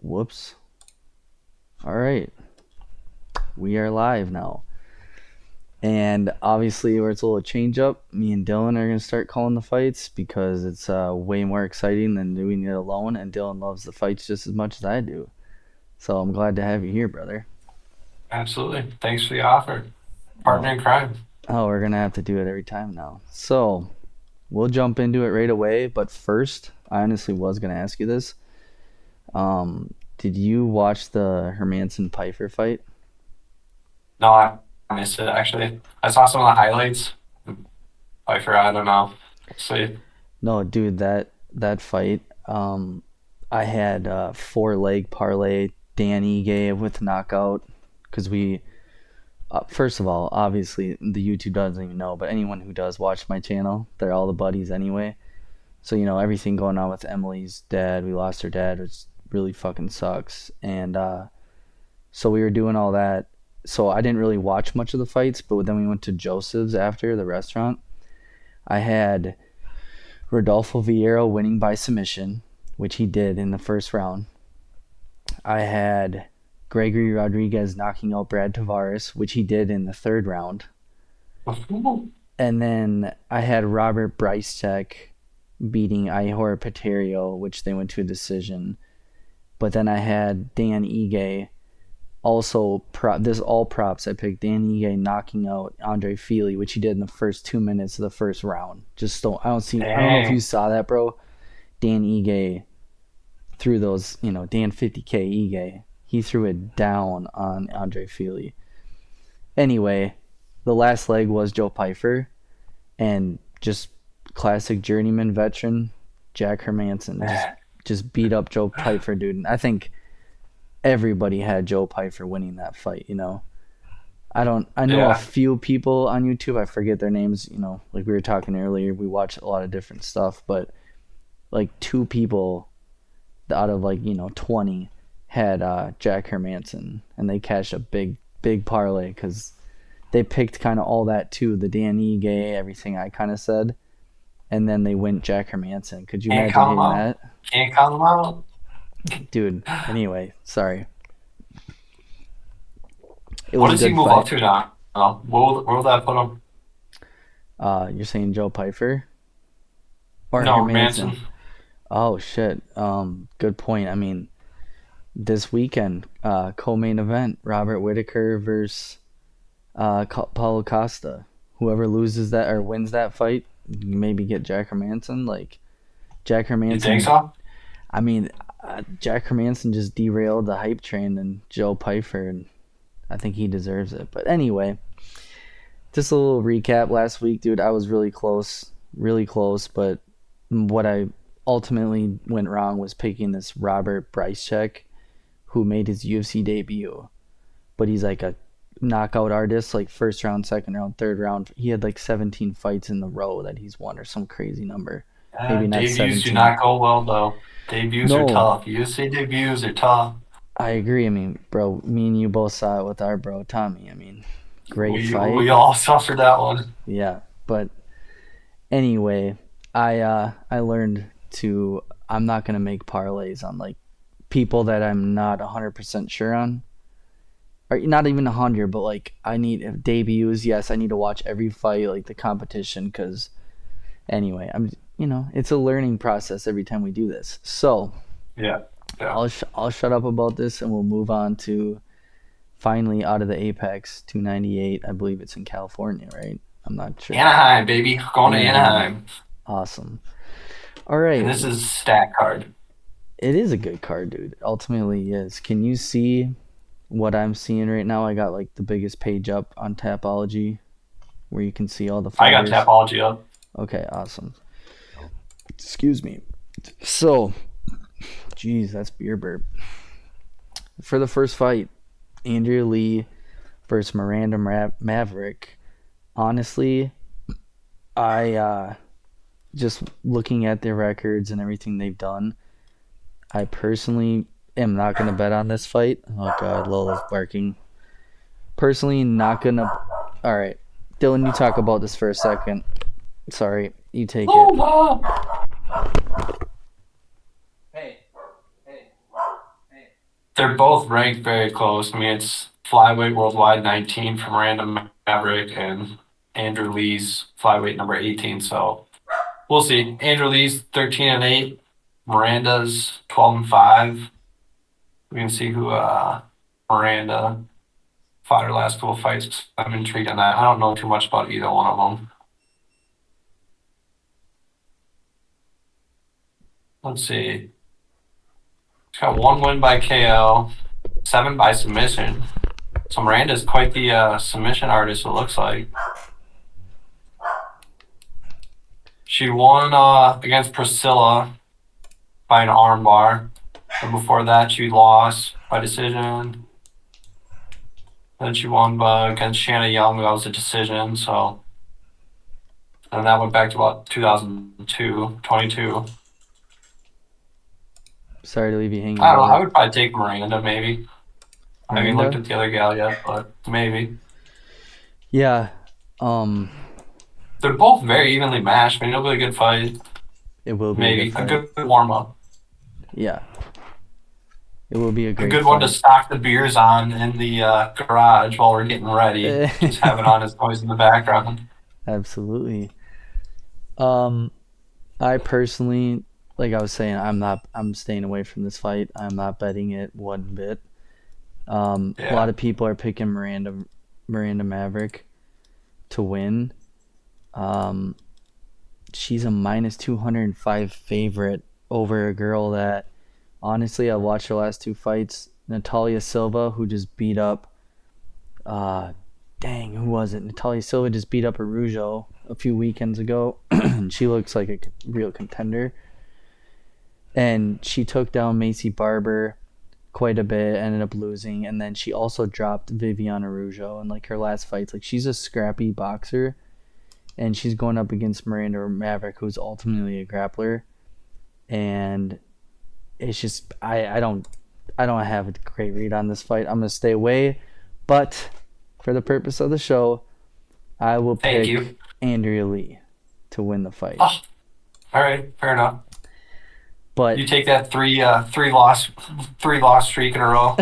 Whoops. All right. We are live now. And obviously, where it's a little change up, me and Dillon are going to start calling the fights because it's way more exciting than doing it alone. And Dillon loves the fights just as much as I do. So I'm glad to have you here, brother. Absolutely. Thanks for the offer. Partner Oh, in crime. we're going to have to do it every time now. So we'll jump into it right away. But first, I honestly was going to ask you this. Did you watch the Hermanson Pfeiffer fight? No, I missed it actually. I saw some of the highlights. I don't know. See. No, dude, that fight. I had 4 leg parlay Dan Ige with knockout because we first of all, obviously the YouTube doesn't even know, but anyone who does watch my channel, they're all the buddies anyway. So everything going on with Emily's dad, we lost her dad, which really fucking sucks, and so we were doing all that. So I didn't really watch much of the fights, but then we went to Joseph's after the restaurant. I had Rodolfo Vieira winning by submission, which he did in the first round. I had Gregory Rodriguez knocking out Brad Tavares, which he did in the third round. And then I had Robert Brycek beating Ihor Paterio, which they went to a decision. But then I had Dan Ige also this all props. I picked Dan Ige knocking out Andre Fili, which he did in the first 2 minutes of the first round. I don't know if you Dang. saw that, bro. Dan Ige threw those, Dan 50K Ige. He threw it down on Andre Fili. Anyway, the last leg was Joe Pyfer, and just classic journeyman veteran Jack Hermanson just beat up Joe Pyfer, dude. And I think everybody had Joe Pyfer winning that fight. I know a Yeah. few people on YouTube, I forget their names, like we were talking earlier, we watch a lot of different stuff, but like 2 people out of 20 had Jack Hermanson, and they cashed a big parlay because they picked kind of all that too, the Dan Ige, everything I kind of said, and then they went Jack Hermanson. Could you Can't imagine count them hitting out. that? Can't count them out. Dude, anyway, sorry. It What was a does he good move up fight. to now? Where will that put him? You're saying Joe Pyfer or No, Hermanson? Manson. Oh shit. Good point. I mean, this weekend, co-main event, Robert Whitaker versus Paulo Costa. Whoever loses that or wins that fight, maybe get Jack Hermanson. Like Jack You think Hermanson. so? I mean, Jack Hermanson just derailed the hype train and Joe Pyfer, and I think he deserves it. But anyway, just a little recap. Last week, dude, I was really close. But what I ultimately went wrong was picking this Robert Brycek, who made his UFC debut, but he's like a knockout artist, like first round, second round, third round. He had like 17 fights in the row that he's won, or some crazy number. Maybe not Debuts do 17. not go well though. Debuts are No, tough. UFC debuts are tough. I agree. I mean, bro, me and you both saw it with our bro Tommy. I mean, great We fight. all suffered that one. Yeah, but anyway, I learned to I'm not gonna make parlays on like people that I'm not 100% sure on, or not even 100, but like I need debuts. Yes, I need to watch every fight, like the competition, because anyway, it's a learning process every time we do this. So Yeah. Yeah. I'll shut up about this, and we'll move on to finally out of the Apex 298. I believe it's in California, right? I'm not sure. Anaheim, baby. Going to Anaheim. Anaheim. Awesome. All And right. this is stat card. It is a good card, dude. Ultimately, it is. Can you see what I'm seeing right now? I got like the biggest page up on Tapology where you can see all the I got fighters. Tapology up. Okay, awesome. Excuse me. So, geez, that's beer burp. For the first fight, Andrea Lee versus Miranda Maverick. Honestly, I just looking at their records and everything they've done, I personally am not gonna bet on this fight. Oh god, Lola's barking. Personally, not gonna. All right, Dylan, you talk about this for a second. Sorry, you take it. Oh, Hey, hey, hey. They're both ranked very close. I mean, it's flyweight worldwide 19 for Miranda Maverick and Andrew Lee's flyweight number 18. So we'll see. Andrew Lee's 13-8. Miranda's 12-5. We can see who Miranda fought her last couple fights. I'm intrigued on that. I don't know too much about either one of them. Let's see. She's got one win by KO, seven by submission. So Miranda's quite the submission artist, it looks like. She won against Priscilla by an armbar. And before that, she lost by decision. Then she won against Shanna Young. That was a decision. So, and that went back to about 2002, 22. Sorry to leave you hanging, I don't know. I brother. would probably take Miranda, maybe. I haven't looked Miranda? at the other gal yet, but maybe. Yeah. Um, They're both very evenly matched. Maybe it'll be a good fight. it will be a good Maybe. A fight. good warm up. Yeah, it will be a A great good one to fight. stock the beers on in the garage while we're getting ready. Just have it on as noise in the background. Absolutely. Um, I personally, like I was saying, I'm staying away from this fight. I'm not betting it one bit. A lot Yeah. of people are picking Miranda Maverick to win. Um, she's a minus 205 favorite over a girl that, honestly, I watched her last two fights. Natalia Silva, who just beat up, uh, dang, who was it? Natalia Silva just beat up Arujo a few weekends ago. And she looks like a real contender. And she took down Macy Barber quite a bit, ended up losing, and then she also dropped Viviane Arujo in like her last fights. Like, she's a scrappy boxer, and she's going up against Miranda Maverick, who's ultimately a grappler. And it's just I don't have a great read on this fight. I'm gonna stay away, but for the purpose of the show, I will Thank pick you. Andrea Lee to win the fight. Oh, all right. Fair enough. But You take that three loss streak in a row.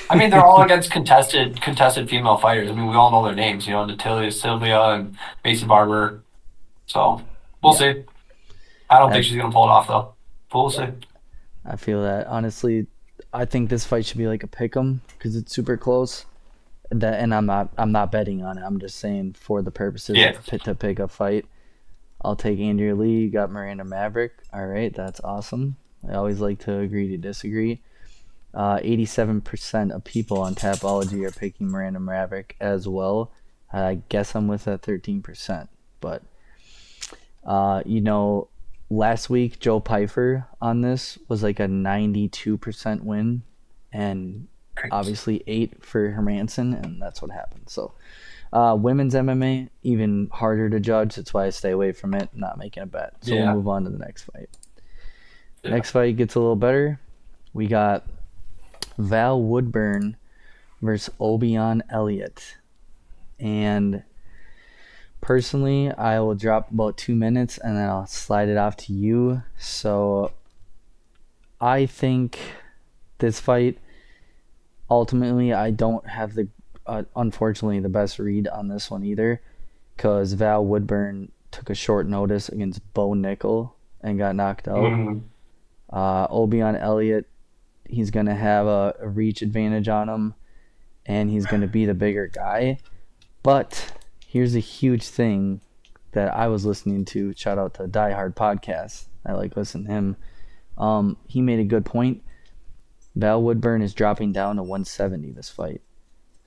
I mean, they're all against contested female fighters. I mean, we all know their names. You know, Natalia Sylvia and Macy Barber. So we'll yeah, see. I don't think I she's gonna pull it off though. But we'll see. I feel that honestly. I think this fight should be like a pick 'em because it's super close. That, and I'm not betting on it. I'm just saying for the purposes Yeah. of to pick a fight. I'll take Andrea Lee. You got Miranda Maverick. All right, that's awesome. I always like to agree to disagree. 87% of people on Tapology are picking Miranda Maverick as well. I guess I'm with that 13%. But, you know, last week, Joe Pfeiffer on this was like a 92% win. And Great. obviously 8 for Hermanson, and that's what happened. So, women's MMA, even harder to judge. That's why I stay away from it, not making a bet. So we'll Yeah. move on to the next fight. Yeah. Next fight gets a little better. We got Val Woodburn versus Obion Elliott. And personally, I will drop about 2 minutes and then I'll slide it off to you. So I think this fight, ultimately, I don't have unfortunately, the best read on this one either, because Val Woodburn took a short notice against Bo Nickel and got knocked out. Mm, Obion Elliott, he's going to have a reach advantage on him, and he's going to be the bigger guy. But here's a huge thing that I was listening to. Shout out to Die Hard Podcast. I like listening to him. He made a good point. Val Woodburn is dropping down to 170 this fight.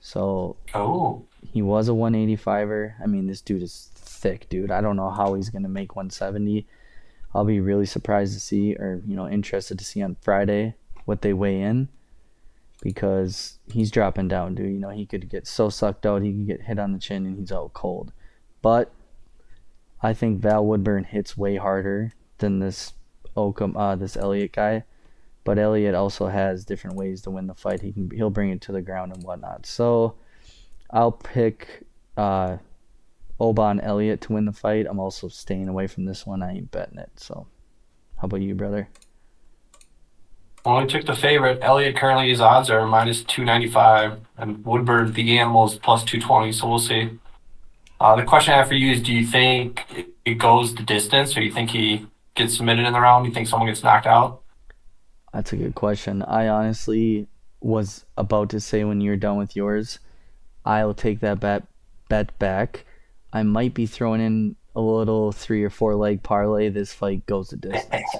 So oh. he was a 185er. I mean, this dude is thick, dude. I don't know how he's going to make 170. I'll be really surprised to see, or, interested to see on Friday what they weigh in, because he's dropping down, dude. He could get so sucked out, he could get hit on the chin and he's out cold. But I think Val Woodburn hits way harder than this Elliott guy. But Elliott also has different ways to win the fight. He'll bring it to the ground and whatnot. So I'll pick Oban Elliott to win the fight. I'm also staying away from this one. I ain't betting it. So how about you, brother? Only took the favorite. Elliott currently his odds are minus 295, and Woodward the animal is plus 220. So we'll see. The question I have for you is: do you think it goes the distance, or you think he gets submitted in the round? You think someone gets knocked out? That's a good question. I honestly was about to say when you're done with yours, I'll take that bet back. I might be throwing in a little 3 or 4 leg parlay. This fight goes the distance.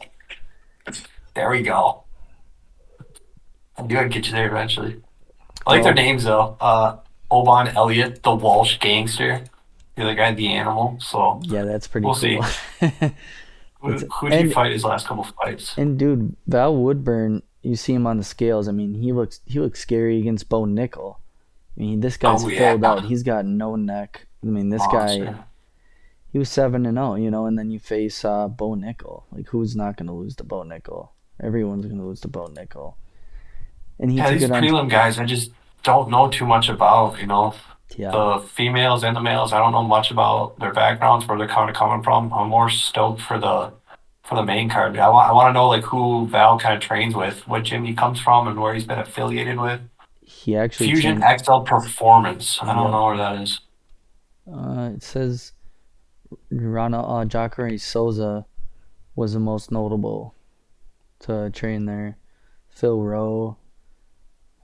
There we go. I knew I'd get you there eventually. I like their Well, names though. Oban Elliott, the Walsh gangster. The other guy, the animal. So yeah, that's pretty we'll cool. see. That's Who'd he and fight his last couple fights? and dude, Val Woodburn, you see him on the scales. I mean, he looks scary against Bo Nickel. I mean, this guy's Oh yeah, filled out. He's got no neck. I mean, this guy, monster. he was 7-0, and then you face Bo Nickel. Like, who's not going to lose to Bo Nickel? Everyone's going to lose to Bo Nickel. And he Yeah, took these it on. prelim guys, I just don't know too much about. Yeah, The females and the males. I don't know much about their backgrounds, where they're kind of coming from. I'm more stoked for the main card. I want to know like who Val kind of trains with, what gym he comes from, and where he's been affiliated with. he actually Fusion trained. XL Performance. I don't Yep. know where that is. It says Rana Jacare Souza was the most notable to train there. Phil Rowe.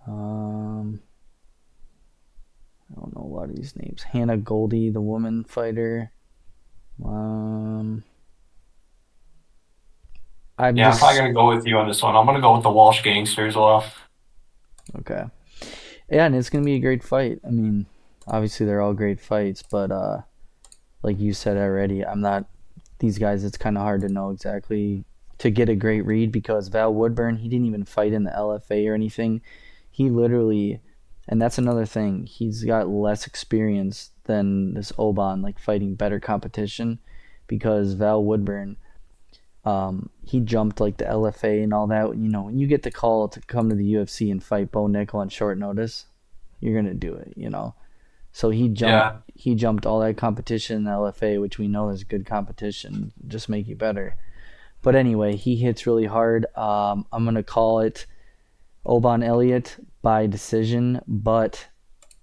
Um, I don't know a lot of these names. Hannah Goldie, the woman fighter. Um, I'm Yeah, I'm probably just gonna go with you on this one. I'm gonna go with the Walsh Gangsters. Well, okay. Yeah, and it's gonna be a great fight. I mean, obviously they're all great fights, but like you said already, I'm not these guys. It's kind of hard to know exactly to get a great read because Val Woodburn, he didn't even fight in the LFA or anything. He literally, and that's another thing. He's got less experience than this Oban, like fighting better competition, because Val Woodburn, he jumped like the LFA and all that. When you get the call to come to the UFC and fight Bo Nickel on short notice, you're gonna do it. So yeah. he jumped all that competition in the LFA, which we know is good competition, just make you better. But anyway, he hits really hard. I'm gonna call it Oban Elliott by decision, but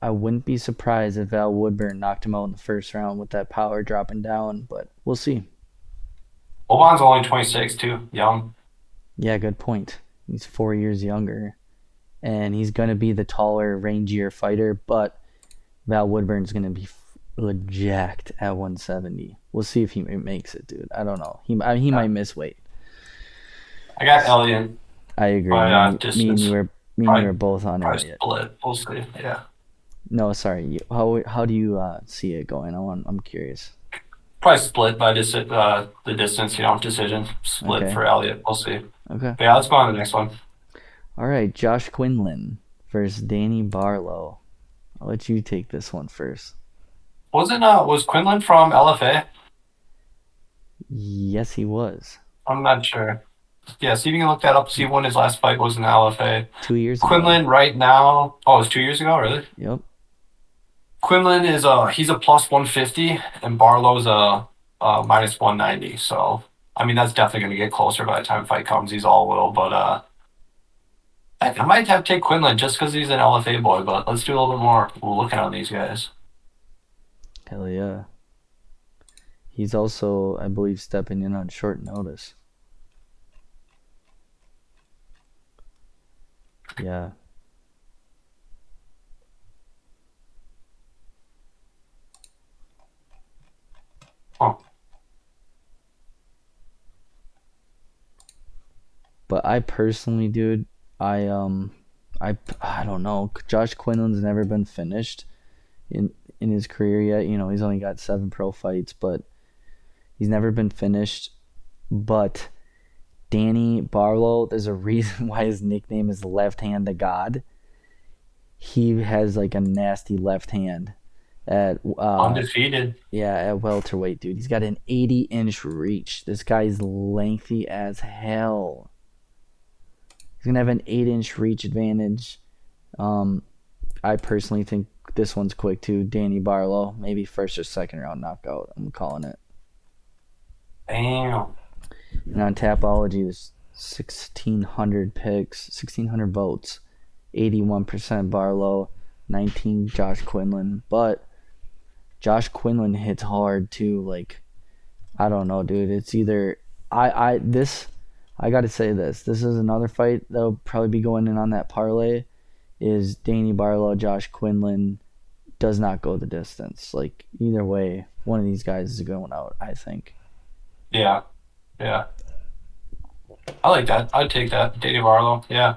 I wouldn't be surprised if Val Woodburn knocked him out in the first round with that power dropping down. But we'll see. Oban's only 26 too, young. Yeah, good point. He's 4 years younger, and he's gonna be the taller, rangier fighter, but Val Woodburn's gonna be jacked at 170. We'll see if he makes it, dude. I don't know. He Yeah. might miss weight. I got Elliott I agree. by Me and you distance. were me and you Probably were both on probably Elliott. split. We'll see. Yeah. No, sorry. How do you see it going? I'm curious. Probably split by the distance, decision. Split Okay. for Elliott. We'll see. Okay. But yeah, let's go on to the next one. All right. Josh Quinlan versus Danny Barlow. I'll let you take this one first. Was Quinlan from LFA? Yes, he was I'm not sure. Yeah, see if you can look that up. See when his last fight was in LFA. 2 years ago. Quinlan right now. Oh, it was 2 years ago, really? Yep. Quinlan is he's a plus 150, and Barlow's a minus 190. So I mean that's definitely gonna get closer by the time fight comes. He's all will, but I might have to take Quinlan just because he's an LFA boy. But let's do a little bit more looking on these guys. Hell yeah. He's also, I believe, stepping in on short notice. Yeah. Oh, But I personally, dude, I don't know. Josh Quinlan's never been finished in his career yet. He's only got 7 pro fights, but he's never been finished. But Danny Barlow, there's a reason why his nickname is Left Hand to God. He has like a nasty left hand at undefeated. yeah, at welterweight, dude. He's got an 80-inch reach. This guy's lengthy as hell. He's gonna have an 8-inch reach advantage. Um, I personally think this one's quick too. Danny Barlow, maybe first or second round knockout. I'm calling it. Damn. And on Tapology, this 1,600 picks, 1,600 votes, 81% Barlow, 19 Josh Quinlan. But Josh Quinlan hits hard too. Like, I don't know, dude. It's either this. I got to say this. This is another fight that'll probably be going in on that parlay. Is Danny Barlow, Josh Quinlan does not go the distance. Like either way, one of these guys is going out. I think. Yeah, yeah. I like that. I'd take that. Dave Arlo. Yeah.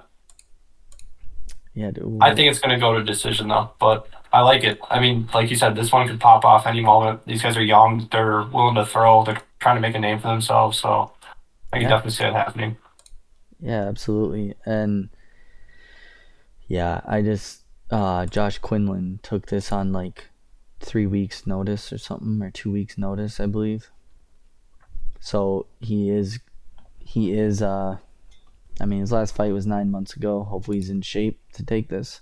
Yeah, dude. I think it's going to go to decision though, but I like it. I mean, like you said, this one could pop off any moment. These guys are young. They're willing to throw. They're trying to make a name for themselves. So I can Yeah, definitely see it happening. yeah, absolutely. And yeah, I just Josh Quinlan took this on like 3 weeks notice or something, or 2 weeks notice, I believe. So he is. I mean, his last fight was 9 months ago. Hopefully, he's in shape to take this.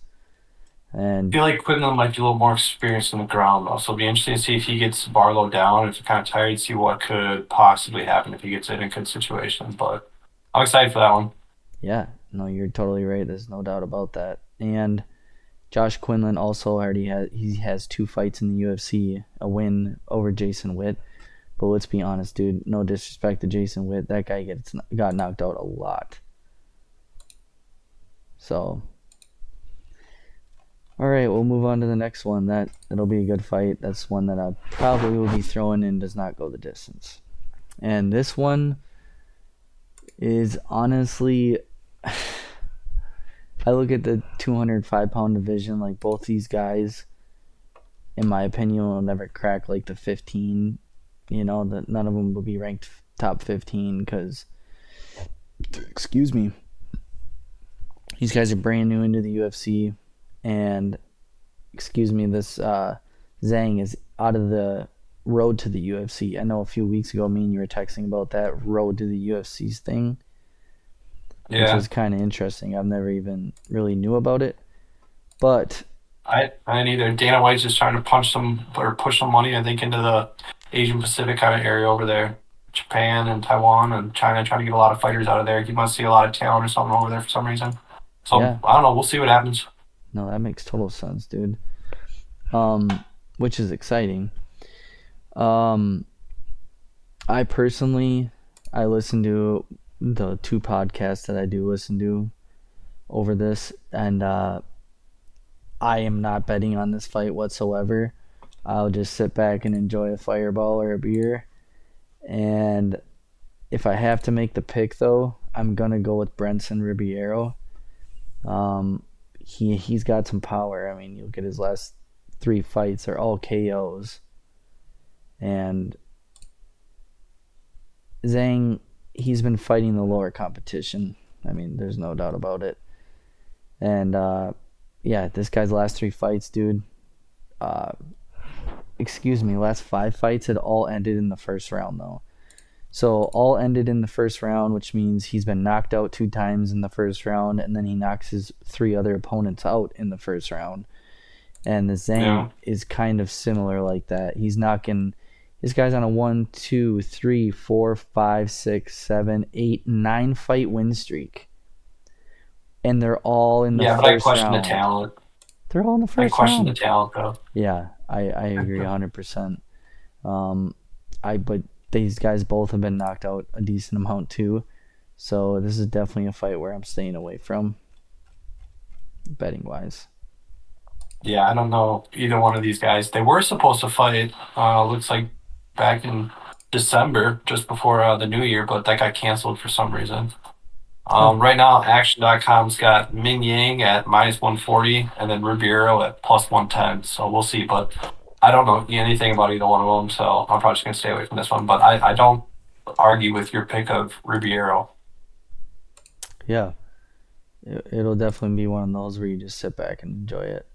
I And feel like Quinlan might be a little more experienced on the ground though, so it'll be interesting to see if he gets Barlow down. If he's kind of tired, see what could possibly happen if he gets in a good situation. But I'm excited for that one. yeah, no, you're totally right. There's no doubt about that. And Josh Quinlan also already has 2 fights in the UFC, a win over Jason Witt. But let's be honest, dude. No disrespect to Jason Witt, that guy got knocked out a lot. So, all right, we'll move on to the next one. That'll be a good fight. That's one that I probably will be throwing in. Does not go the distance. And this one is honestly, I look at the 205-pound division. Like both these guys, in my opinion, will never crack like the 15. You know that none of them will be ranked top 15 because, excuse me, these guys are brand new into the UFC, and excuse me, this Zhang is out of the road to the UFC. I know a few weeks ago, me and you were texting about that road to the UFC's thing, which Yeah. is kind of interesting. I've never even really knew about it, but I neither. Dana White's just trying to punch some or push some money, I think, into the Asian Pacific kind of area over there. Japan and Taiwan and China trying to get a lot of fighters out of there. You must see a lot of talent or something over there for some reason. So yeah, I don't know. We'll see what happens. no, that makes total sense, dude. Um, which is exciting. Um, I personally, I listen to the 2 podcasts that I do listen to over this, and I am not betting on this fight whatsoever. I'll just sit back and enjoy a fireball or a beer. And if I have to make the pick, though, I'm gonna go with Brenson Ribeiro. Um, he's got some power. I mean, you look at his last 3 fights; they're all KOs. And Zhang, he's been fighting the lower competition. I mean, there's no doubt about it. And yeah, this guy's last 3 fights, dude. Uh, excuse me, last 5 fights had all ended in the first round, though. So all ended in the first round, which means he's been knocked out 2 times in the first round, and then he knocks his 3 other opponents out in the first round. And the Zhang Yeah. is kind of similar like that. He's knocking this guy's on a 1, 2, 3, 4, 5, 6, 7, 8, 9 fight win streak, and they're all in the Yeah, but I first question the round. talent. They're all in the I first question the round. talent though. Yeah, I agree 100%. Um, but these guys both have been knocked out a decent amount too, so this is definitely a fight where I'm staying away from betting wise. Yeah, I don't know either one of these guys. They were supposed to fight. Looks like back in December, just before the New Year, but that got canceled for some reason. Huh? Right now, Action.com's got Ming Yang at minus 140 and then Ribeiro at plus 110. So we'll see. But I don't know anything about either one of them. So I'm probably just going to stay away from this one. But I don't argue with your pick of Ribeiro. Yeah, it'll definitely be one of those where you just sit back and enjoy it.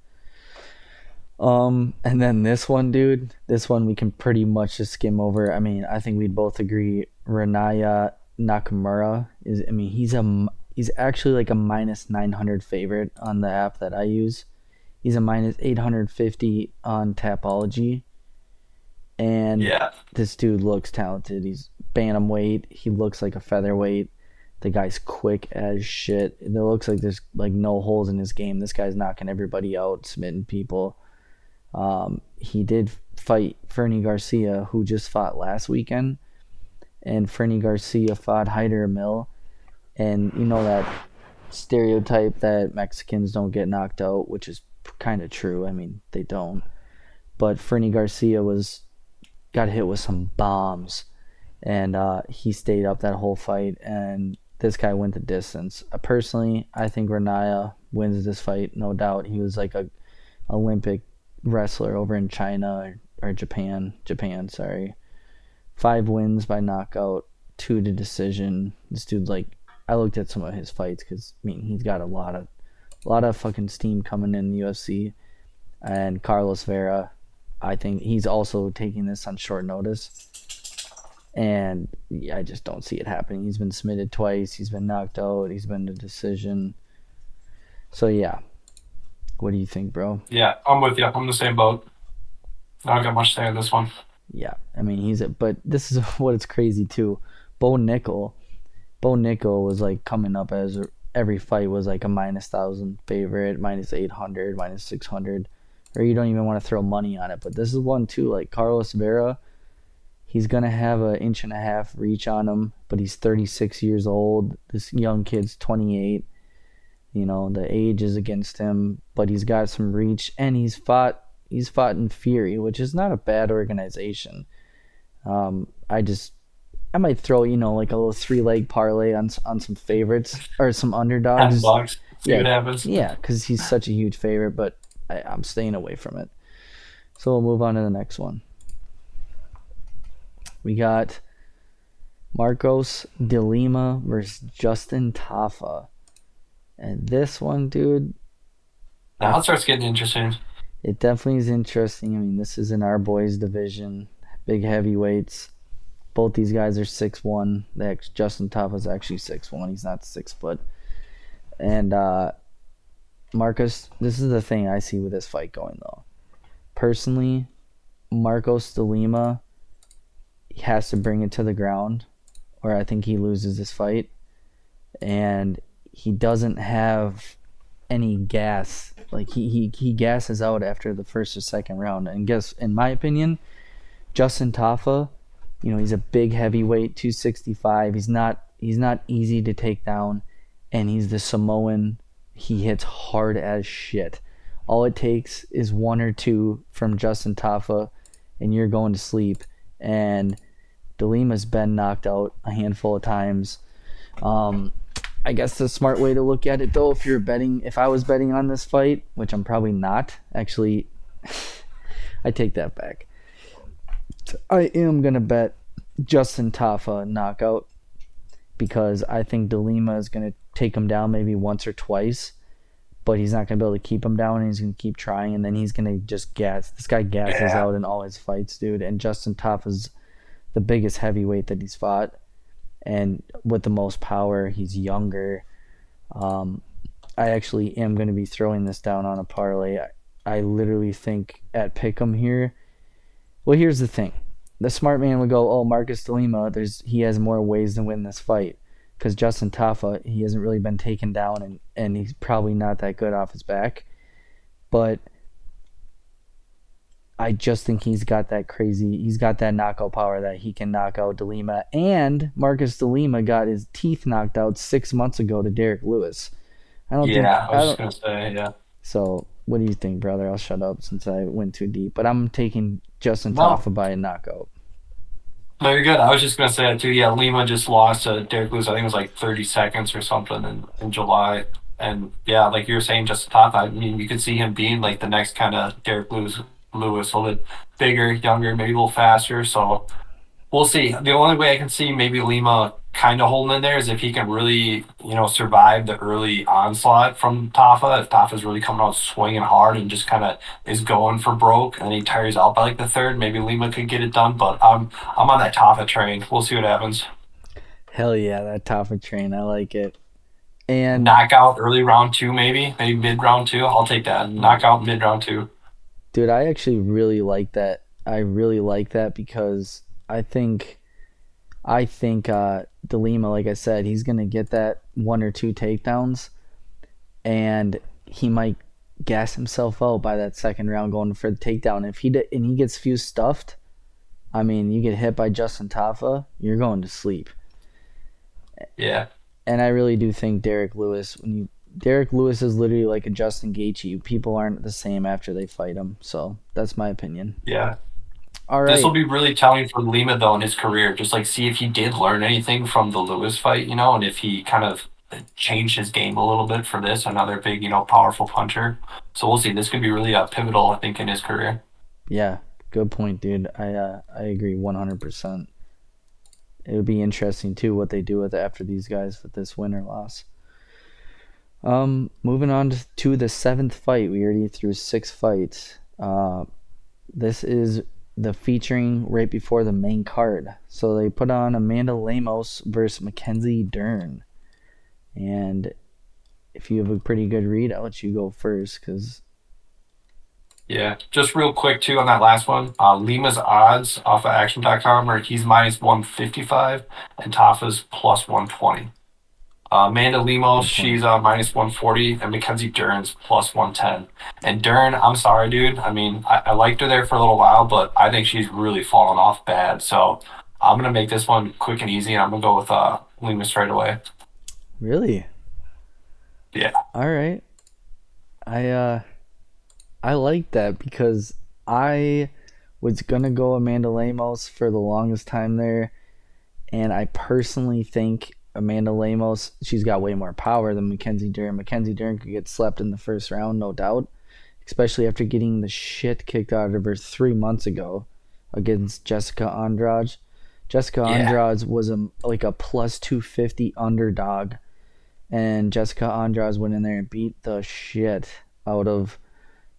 And then this one, dude, this one we can pretty much just skim over. I mean, I think we'd both agree Renaya Nakamura is, I mean, he's actually like a minus 900 favorite on the app that I use. He's a minus 850 on Tapology, and Yeah. this dude looks talented. He's bantamweight. He looks like a featherweight. The guy's quick as shit. It looks like there's like no holes in his game. This guy's knocking everybody out, submitting people. He did fight Fernie Garcia, who just fought last weekend, and Fernie Garcia fought Hyder Mill. And you know that stereotype that Mexicans don't get knocked out, which is kind of true. I mean, they don't. But Fernie Garcia was got hit with some bombs, and he stayed up that whole fight. And this guy went the distance. Personally, I think Renaya wins this fight, no doubt. He was like a Olympic wrestler over in China or Japan. Japan, sorry. 5 wins by knockout, 2 to decision. This dude, like, I looked at some of his fights because I mean he's got a lot of fucking steam coming in the UFC. And Carlos Vera, I think he's also taking this on short notice. And yeah, I just don't see it happening. He's been submitted twice. He's been knocked out. He's been to decision. So yeah, what do you think, bro? Yeah, I'm with you. I'm in the same boat. I don't got much to say on this one. Yeah, I mean but this is what it's crazy too. Bo Nickel, Bo Nickel was like coming up as every fight was like a -1,000 favorite, -800, -600, or you don't even want to throw money on it. But this is one too. Like Carlos Vera, he's gonna have an inch and a half reach on him, but he's 36 years old. This young kid's 28. You know, the age is against him, but he's got some reach, and he's fought in Fury, which is not a bad organization. I might throw like a little 3 leg parlay on some favorites or some Ten underdogs. bucks. See Yeah, what happens. yeah, because he's such a huge favorite, but I'm staying away from it. So we'll move on to the next one. We got Marcos de Lima versus Justin Tafa. And this one, dude, Now it starts getting interesting. it definitely is interesting. I mean, this is in our boys' division, big heavyweights. Both these guys are 6'1". Justin Tafa's actually 6'1". He's not 6 foot. And Marcos, this is the thing I see with this fight going though. Personally, Marcos de Lima has to bring it to the ground, or I think he loses this fight. And he doesn't have any gas. Like he gasses out after the first or second round. And guess, in my opinion, Justin Tafa, he's a big heavyweight, 265. He's not easy to take down, and he's the Samoan. He hits hard as shit. All it takes is one or two from Justin Tafa, and you're going to sleep. And DeLima's been knocked out a handful of times. I guess the smart way to look at it, though, if I was betting on this fight, which I'm probably not, actually, I take that back. I am going to bet Justin Tafa knockout because I think DeLima is going to take him down maybe once or twice, but he's not going to be able to keep him down, and he's going to keep trying, and then he's going to just gas. This guy gasses out in all his fights, dude, and Justin Tafa's the biggest heavyweight that he's fought, and with the most power. He's younger. I actually am going to be throwing this down on a parlay. I literally think at Pick'em here. Well, here's the thing. The smart man would go, oh, Marcus de Lima, he has more ways to win this fight. Because Justin Tafa, he hasn't really been taken down, and he's probably not that good off his back. But I just think he's got that knockout power that he can knock out de Lima. And Marcus de Lima got his teeth knocked out 6 months ago to Derek Lewis. I was just gonna say, yeah. So, what do you think, brother? I'll shut up since I went too deep. But I'm taking Justin No, Tafa by a knockout. no, you're good. I was just gonna say that too. Yeah, Lima just lost to Derek Lewis. I think it was like 30 seconds or something in July. And yeah, like you were saying, Justin Tafa. I mean, you could see him being like the next kind of Derek Lewis, a little bit bigger, younger, maybe a little faster. So we'll see. The only way I can see maybe Lima kind of holding in there is if he can really, survive the early onslaught from Tafa. If Tafa's really coming out swinging hard and just kind of is going for broke, and then he tires out by like the third, maybe Lima could get it done. But I'm on that Tafa train. We'll see what happens. Hell yeah, that Tafa train. I like it. And, Knockout early round two, maybe mid round two. I'll take that. Knockout mid round two. dude, I actually really like that. I really like that because I think I think DeLima, like I said, he's gonna get that one or two takedowns, and he might gas himself out by that second round going for the takedown. If and he gets few stuffed, I mean, you get hit by Justin Tafa, you're going to sleep. Yeah. And I really do think Derek Lewis is literally like a Justin Gaethje. People aren't the same after they fight him. So that's my opinion. Yeah. All This will right. be really telling for Lima though in his career. Just like see if he did learn anything from the Lewis fight, and if he kind of changed his game a little bit for this, another big, powerful puncher. So we'll see. This could be really pivotal, I think, in his career. Yeah. Good point, dude. I agree 100%. It would be interesting too what they do with after these guys with this win or loss. Moving on to the seventh fight. We already threw six fights. This is the featuring right before the main card. So they put on Amanda Lemos versus Mackenzie Dern. And if you have a pretty good read, I'll let you go first because Yeah. Just real quick too on that last one. Lima's odds off of action.com are he's minus 155 and Tafa's plus 120. Amanda Lemos, good point. she's minus 140, and Mackenzie Dern's plus 110. And Dern, I'm sorry, dude. I mean, I liked her there for a little while, but I think she's really fallen off bad. So I'm going to make this one quick and easy, and I'm going to go with Lima straight away. Really? Yeah. All right. I I like that because I was gonna go Amanda Lemos for the longest time there, and I personally think Amanda Lemos she's got way more power than Mackenzie Dern. Mackenzie Dern could get slept in the first round, no doubt, especially after getting the shit kicked out of her 3 months ago against Jessica Andrade. Jessica Yeah. Andrade was like a plus 250 underdog, and Jessica Andrade went in there and beat the shit out of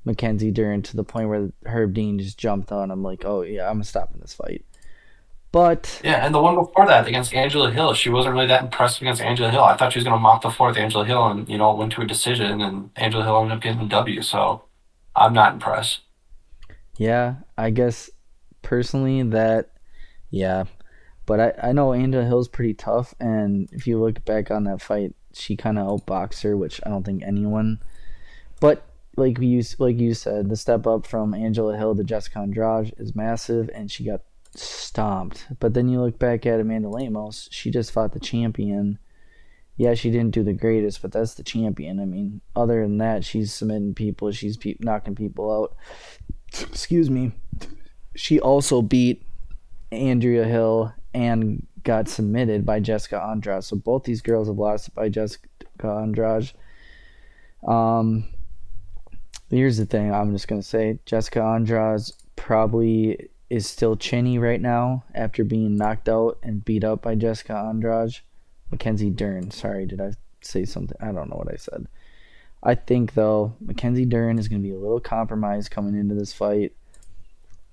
Mackenzie Dern to the point where Herb Dean just jumped on him like, oh yeah, I'm stopping this fight. But Yeah, and the one before that against Angela Hill, she wasn't really that impressive against Angela Hill. I thought she was going to mop the floor with Angela Hill and, it went to a decision, and Angela Hill ended up getting a W. So I'm not impressed. yeah, I guess personally that yeah. But I know Angela Hill's pretty tough, and if you look back on that fight, she kind of outboxed her, which I don't think anyone. But like you said, the step up from Angela Hill to Jessica Andrade is massive, and she got stomped. But then you look back at Amanda Lemos, she just fought the champion. Yeah, she didn't do the greatest, but that's the champion. I mean, other than that, she's submitting people, she's knocking people out. Excuse me. She also beat Andrea Hill and got submitted by Jessica Andrade. So both these girls have lost by Jessica Andrade. Um, Here's the thing. I'm just gonna say Jessica Andrade probably is still chinny right now after being knocked out and beat up by Jessica Andrade. Mackenzie Dern. Sorry, did I say something? I don't know what I said. I think though Mackenzie Dern is gonna be a little compromised coming into this fight.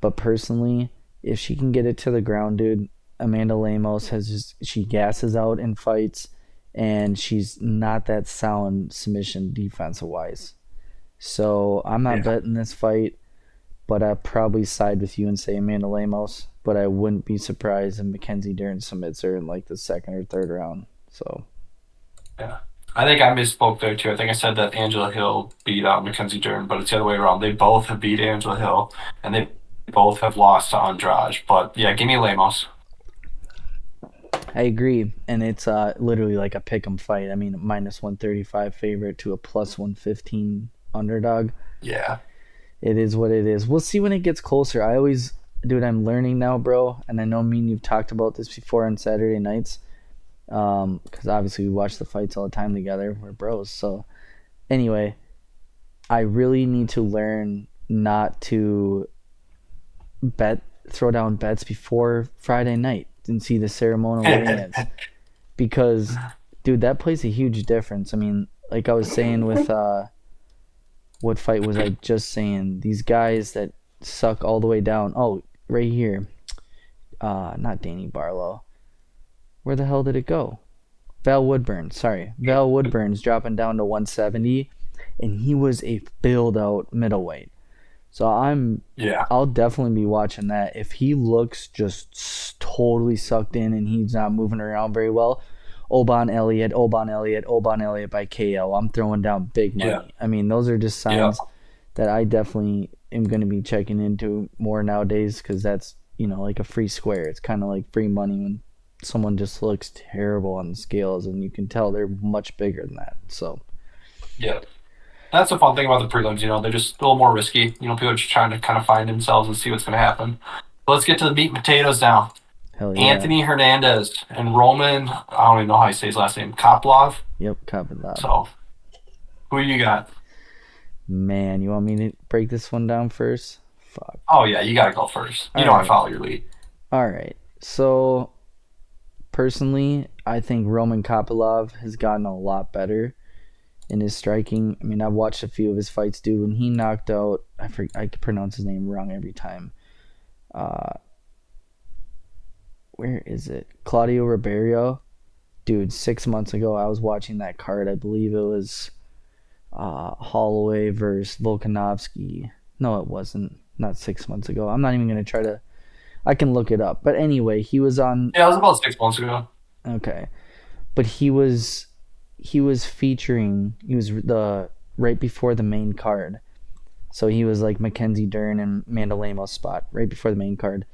But personally, if she can get it to the ground, dude, Amanda Lemos she gasses out in fights, and she's not that sound submission defensive wise. So I'm not Yeah. betting this fight, but I probably side with you and say Amanda Lemos. But I wouldn't be surprised if Mackenzie Dern submits her in like the second or third round. So Yeah. I think I misspoke there too. I think I said that Angela Hill beat out Mackenzie Dern, but it's the other way around. They both have beat Angela Hill, and they both have lost to Andrade. But yeah, give me Lemos. I agree, and it's literally like a pick 'em fight. I mean, minus 135 favorite to a plus 115 underdog. Yeah. It is what it is. We'll see when it gets closer. I always, dude, I'm learning now, bro, and I know me and you've talked about this before on Saturday nights. Because obviously we watch the fights all the time together. We're bros. So anyway, I really need to learn not to throw down bets before Friday night and see the ceremonial weigh-ins because, dude, that plays a huge difference. I mean, like I was saying with what fight was I just saying? These guys that suck all the way down. Oh, right here. Not Danny Barlow. Where the hell did it go? Val Woodburn. Sorry, Val Woodburn's dropping down to 170, and he was a filled out middleweight. So Yeah. I'll definitely be watching that. If he looks just totally sucked in and he's not moving around very well, Oban Elliott by KO. I'm throwing down big Yeah. money. I mean, those are just Yeah. signs that I definitely am going to be checking into more nowadays because that's, like a free square. It's kind of like free money when someone just looks terrible on the scales and you can tell they're much bigger than that. So, Yeah. That's the fun thing about the prelims. They're just a little more risky. People are just trying to kind of find themselves and see what's going to happen. Let's get to the meat and potatoes now. hell yeah. Anthony Hernandez and Roman. I don't even know how you say his last name. Kopilov. Yep, covered that. So who you got? Man, you want me to break this one down first? Fuck. Oh yeah, you got to go first. All I right. follow your lead. All right. So, personally, I think Roman Kopilov has gotten a lot better in his striking. I mean, I've watched a few of his fights, dude. When he knocked out, I could pronounce his name wrong every time. Uh, where is it? Claudio Ribeiro. Dude, 6 months ago, I was watching that card. I believe it was Holloway versus Volkanovski. No, it wasn't. Not 6 months ago. I'm not even going to try to. I can look it up. But anyway, he was on. Yeah, it was about 6 months ago. Okay. But he was featuring. He was the right before the main card. So he was like Mackenzie Dern and Mandalemos spot right before the main card.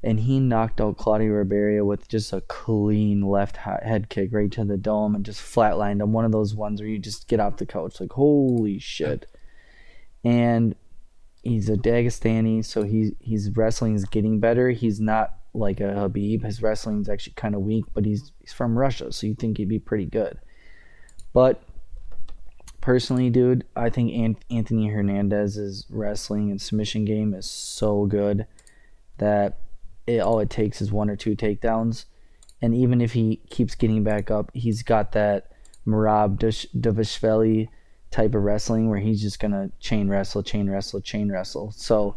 And he knocked out Claudio Ribeiro with just a clean left head kick right to the dome and just flatlined him. One of those ones where you just get off the couch like, holy shit. And he's a Dagestani, so his wrestling is getting better. He's not like a Habib. His wrestling is actually kind of weak, but he's from Russia, so you think he'd be pretty good. But personally, dude, I think Anthony Hernandez's wrestling and submission game is so good that all it takes is one or two takedowns. And even if he keeps getting back up, he's got that Marab Davishvili type of wrestling where he's just going to chain wrestle, chain wrestle, chain wrestle. So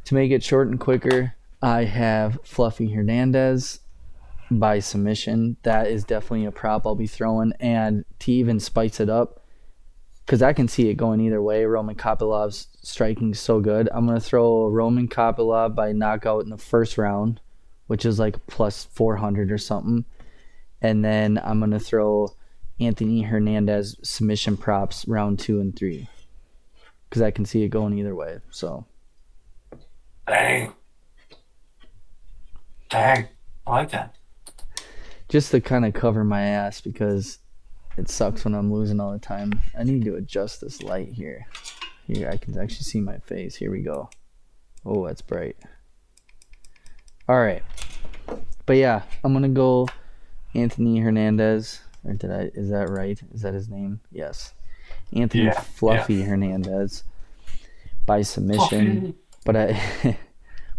to make it short and quicker, I have Fluffy Hernandez by submission. That is definitely a prop I'll be throwing. And to even spice it up, because I can see it going either way. Roman Kopilov's striking so good. I'm going to throw Roman Kopilov by knockout in the first round, which is like plus 400 or something. And then I'm going to throw Anthony Hernandez submission props round 2 and 3 because I can see it going either way. So, Dang. Dang. I like that. just to kind of cover my ass because it sucks when I'm losing all the time. I need to adjust this light here. Here, I can actually see my face. Here we go. Oh, that's bright. All right. But yeah, I'm going to go Anthony Hernandez. Or is that right? Is that his name? Yes. Anthony Yeah. Yeah. Fluffy Hernandez by submission. Fluffy. But I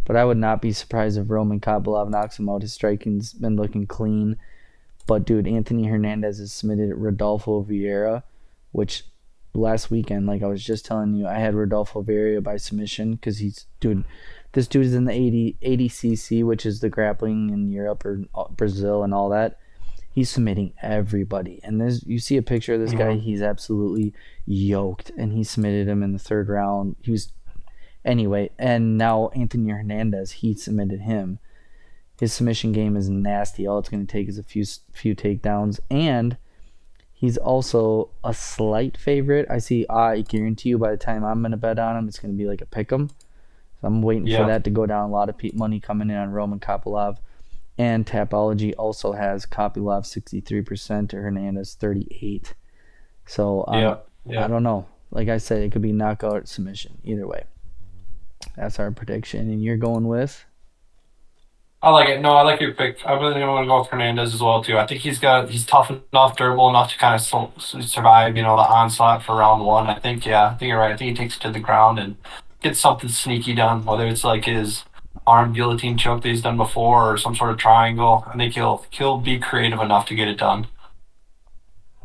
but I would not be surprised if Roman Kopilov knocks him out. His striking's been looking clean. But dude, Anthony Hernandez has submitted Rodolfo Vieira, which last weekend, like I was just telling you, I had Rodolfo Vieira by submission because this dude is in the 80cc, which is the grappling in Europe or Brazil and all that. He's submitting everybody, and you see a picture of this guy. Mhm. He's absolutely yoked, and he submitted him in the third round. He was anyway, and now Anthony Hernandez, he submitted him. His submission game is nasty. All it's going to take is a few takedowns, and he's also a slight favorite. I guarantee you by the time I'm going to bet on him, it's going to be like a pick 'em. So I'm waiting for Yeah. that to go down. A lot of money coming in on Roman Kopilov. And Tapology also has Kopilov 63% to Hernandez 38. So Yeah. I Yeah. don't know. Like I said, it could be knockout submission. Either way. That's our prediction. And you're going with? I like it. No, I like your pick. I really want to go with Hernandez as well too. I think he's tough enough, durable enough to kind of survive, the onslaught for round one. I think you're right. I think he takes it to the ground and gets something sneaky done, whether it's like his arm guillotine choke that he's done before or some sort of triangle. I think he'll be creative enough to get it done.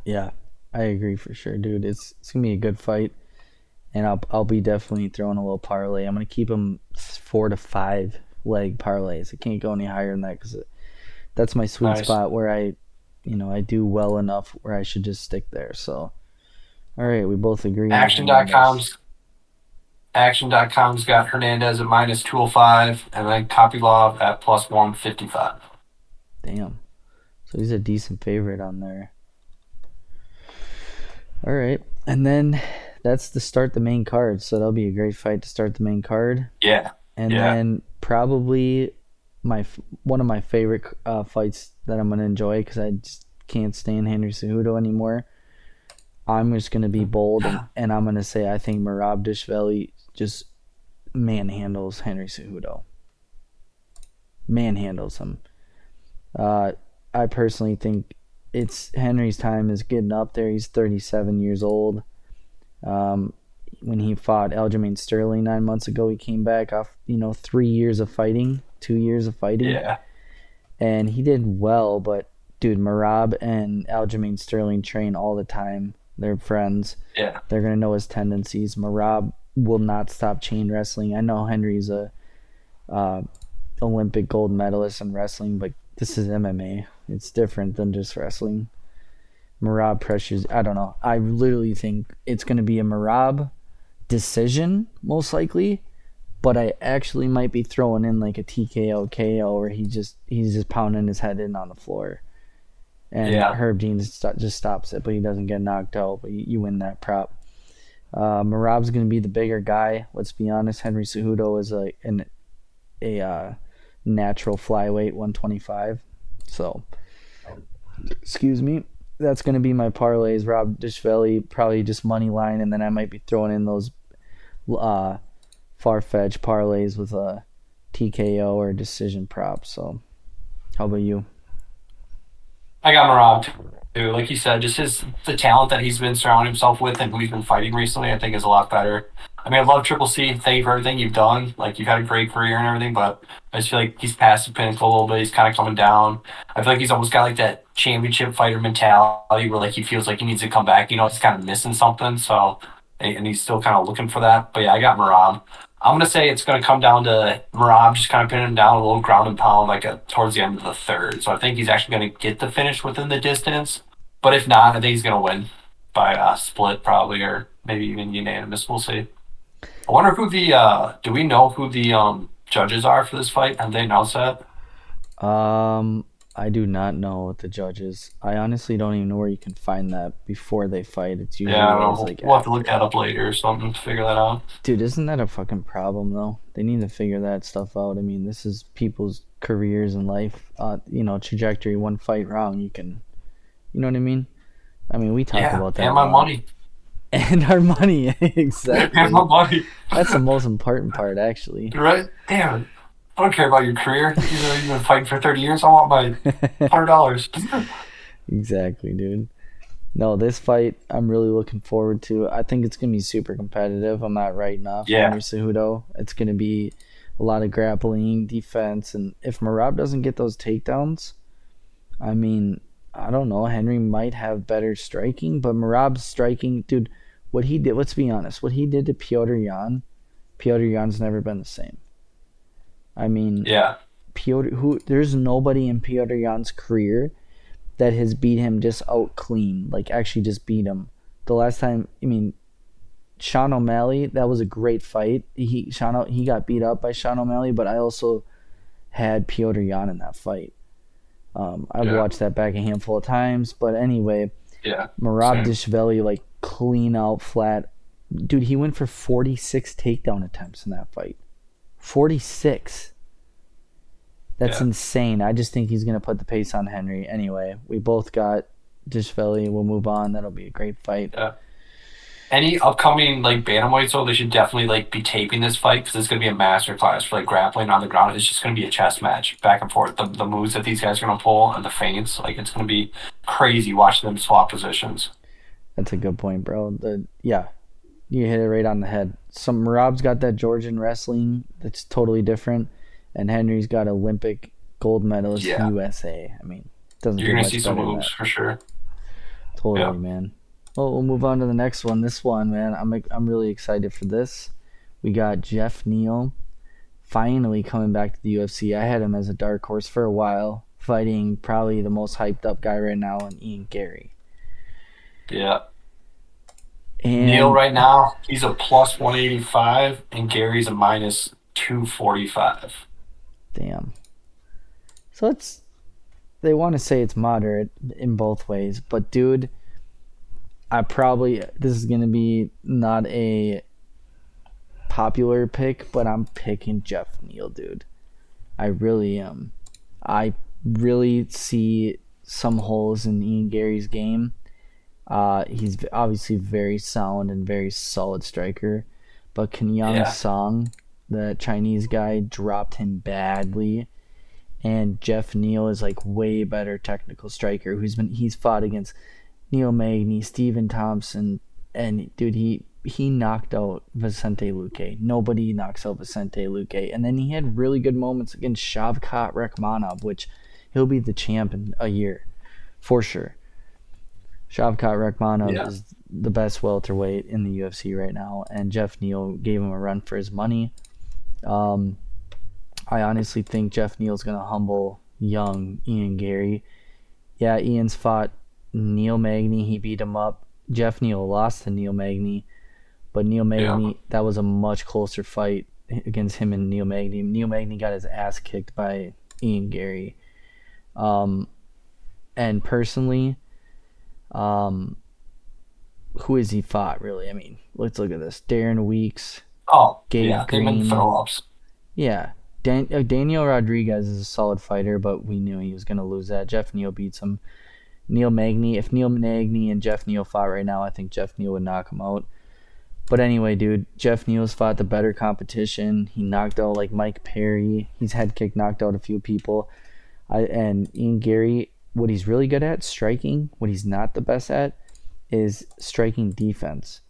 Yeah, I agree for sure, dude. It's gonna be a good fight, and I'll be definitely throwing a little parlay. I'm gonna keep them 4 to 5 leg parlays. I can't go any higher than that because that's my sweet Nice. spot where I do well enough where I should just stick there. So, all right, we both agree on Hernandez. Action.com's Action.com's got Hernandez at minus 205, and then Kopylov at plus 155. Damn. So he's a decent favorite on there. All right. And then that's to start the main card. So that'll be a great fight to start the main card. Yeah. And Yeah. then probably one of my favorite fights that I'm gonna enjoy because I just can't stand Henry Cejudo anymore. I'm just gonna be bold and I'm gonna say I think Merab Dishvili just manhandles Henry Cejudo. Manhandles him. Uh, I personally think it's Henry's time is getting up there. He's 37 years old. Um, when he fought Aljamain Sterling 9 months ago, he came back off 3 years of fighting, 2 years of fighting, Yeah. and he did well. But dude, Marab and Aljamain Sterling train all the time. They're friends. Yeah. They're gonna know his tendencies. Marab will not stop chain wrestling. I know Henry's a uh, Olympic gold medalist in wrestling, but this is MMA. It's different than just wrestling. Marab pressures. I don't know. I literally think it's going to be a Marab decision, most likely. But I actually might be throwing in like a TKO KO where he's just pounding his head in on the floor, and Yeah. Herb Dean just stops it, but he doesn't get knocked out. But you win that prop. Marab's going to be the bigger guy. Let's be honest. Henry Cejudo is a natural flyweight 125. So, excuse me. That's going to be my parlays. Rob Dishvili, probably just money line, and then I might be throwing in those uh, far-fetched parlays with a TKO or decision prop. So, how about you? I got Marab too. Like you said, just the talent that he's been surrounding himself with and who he's been fighting recently, I think is a lot better. I mean, I love Triple C. Thank you for everything you've done. Like you've had a great career and everything, but I just feel like he's past the pinnacle a little bit. He's kind of coming down. I feel like he's almost got like that championship fighter mentality where like he feels like he needs to come back. He's kind of missing something. So, and he's still kind of looking for that. But yeah, I got Marab. I'm gonna say it's gonna come down to Marab just kind of pinning him down a little ground and pound towards the end of the third. So I think he's actually gonna get the finish within the distance. But if not, I think he's gonna win by a split probably, or maybe even unanimous. We'll see. I wonder who the do we know who the judges are for this fight? Have they announced that? Um, I do not know the judges. I honestly don't even know where you can find that before they fight. It's Yeah, usually I don't always know. like We'll have to look after. that up later or something to figure that out. Dude, isn't that a fucking problem though? They need to figure that stuff out. I mean, this is people's careers and life, trajectory. One fight wrong, you know what I mean? I mean, we talk Yeah, about that and a my lot. money. And our money, And my exactly. money. That's the most important part, actually. Right? Damn it. I don't care about your career. You've been fighting for 30 years. I want my $100. Exactly, dude. No, this fight I'm really looking forward to. I think it's gonna be super competitive. I'm not writing off Yeah. Henry Cejudo. It's gonna be a lot of grappling, defense, and if Marab doesn't get those takedowns, I mean, I don't know. Henry might have better striking, but Marab's striking, dude. What he did. Let's be honest. What he did to Piotr Jan. Piotr Jan's never been the same. I mean, Yeah. There's nobody in Piotr Jan's career that has beat him just out clean, like actually just beat him. The last time, I mean, Sean O'Malley, that was a great fight. He got beat up by Sean O'Malley, but I also had Piotr Jan in that fight. I've Yeah. watched that back a handful of times, but anyway, Yeah. Marab Same. Dishvili like clean out flat. Dude, he went for 46 takedown attempts in that fight. 46. That's Yeah. insane. I just think he's going to put the pace on Henry. Anyway, we both got Dishvili. We'll move on. That'll be a great fight. Yeah. Any upcoming like bantamweights, though, they should definitely like be taping this fight because it's gonna be a master class for like grappling on the ground. It's just gonna be a chess match, back and forth. The moves that these guys are gonna pull and the feints, like it's gonna be crazy watching them swap positions. That's a good point, bro. Yeah, you hit it right on the head. Rob's got that Georgian wrestling that's totally different, and Henry's got Olympic gold medalist Yeah, USA. I mean, doesn't you're get gonna see much some better than moves that. for sure. Totally, Yeah. man. Well, we'll move on to the next one. This one, man, I'm really excited for this. We got Jeff Neal finally coming back to the UFC. I had him as a dark horse for a while, fighting probably the most hyped up guy right now in Ian Gary. Yeah. Neil And right now, he's a plus 185, and Gary's a minus 245. damn. So they want to say it's moderate in both ways, but dude, this is gonna be not a popular pick, but I'm picking Jeff Neal, dude. I really am. I really see some holes in Ian Gary's game. He's obviously very sound and very solid striker, but Kenyang Yeah, Song, the Chinese guy, dropped him badly. And Jeff Neal is like way better technical striker. He's fought against Neil Magny, Steven Thompson, and dude, he knocked out Vicente Luque. Nobody knocks out Vicente Luque. And then he had really good moments against Shavkat Rakhmonov, which he'll be the champ in a year for sure. Shavkat Rakhmonov yeah, is the best welterweight in the UFC right now, and Jeff Neal gave him a run for his money. Um, I honestly think Jeff Neal's gonna humble young Ian Gary. Yeah, Ian's fought Neil Magny. He beat him up. Jeff Neal lost to Neil Magny, but Neil yeah. Magny, that was a much closer fight against him and Neil Magny. Neil Magny got his ass kicked by Ian Gary. Um, and personally, um, who has he fought really? I mean, let's look at this: Darren Weeks, Oh, Gabe yeah, they've been Green. throw ups. Yeah, Daniel Rodriguez is a solid fighter, but we knew he was gonna lose that. Jeff Neal beats him. Neil Magny, if Neil Magny and Jeff Neal fought right now, I think Jeff Neal would knock him out. But anyway, dude, Jeff Neal's fought the better competition. He knocked out like Mike Perry. He's head kick knocked out a few people. And Ian Gary, what he's really good at, striking. What he's not the best at is striking defense.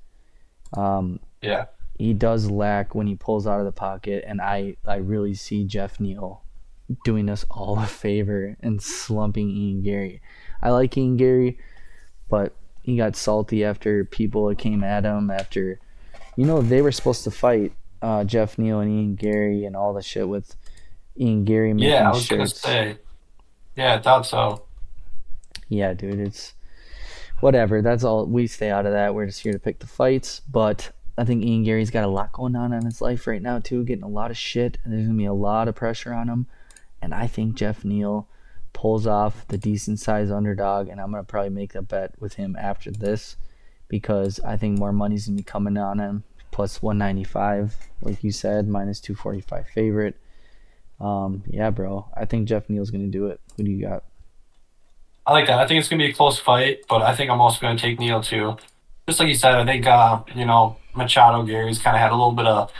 Um, Yeah. he does lack when he pulls out of the pocket, and I really see Jeff Neal doing us all a favor and slumping Ian Gary. I like Ian Gary, but he got salty after people came at him after they were supposed to fight Jeff Neal and Ian Gary and all the shit with Ian Gary Yeah, making I was gonna shirts. say. Yeah, I thought so. Yeah, dude, it's whatever. That's all. We stay out of that. We're just here to pick the fights. But I think Ian Gary's got a lot going on in his life right now too, getting a lot of shit, and there's gonna be a lot of pressure on him. And I think Jeff Neal pulls off the decent size underdog, and I'm gonna probably make a bet with him after this because I think more money's gonna be coming on him. Plus 195, like you said, minus 245 favorite. Yeah, bro. I think Jeff Neal's gonna do it. Who do you got? I like that. I think it's gonna be a close fight, but I think I'm also gonna take Neil too. Just like you said, I think Machado Gary's kind of had a little bit of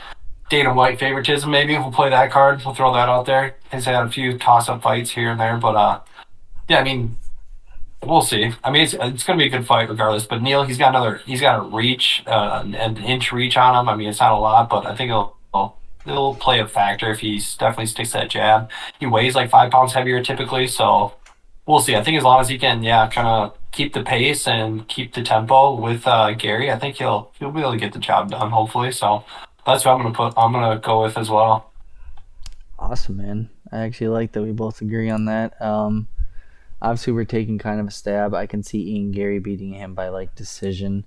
Dana White favoritism. Maybe we'll play that card. We'll throw that out there. He's had a few toss-up fights here and there, but yeah, I mean, we'll see. I mean, it's going to be a good fight regardless. But Neil, he's got a reach, an inch reach on him. I mean, it's not a lot, but I think it'll play a factor if he definitely sticks that jab. He weighs like 5 pounds heavier typically, so we'll see. I think as long as he can, yeah, kind of keep the pace and keep the tempo with Gary, I think he'll be able to get the job done. Hopefully, so that's what I'm gonna go with as well. Awesome, man. I actually like that we both agree on that. Obviously, we're taking kind of a stab. I can see Ian Gary beating him by like decision,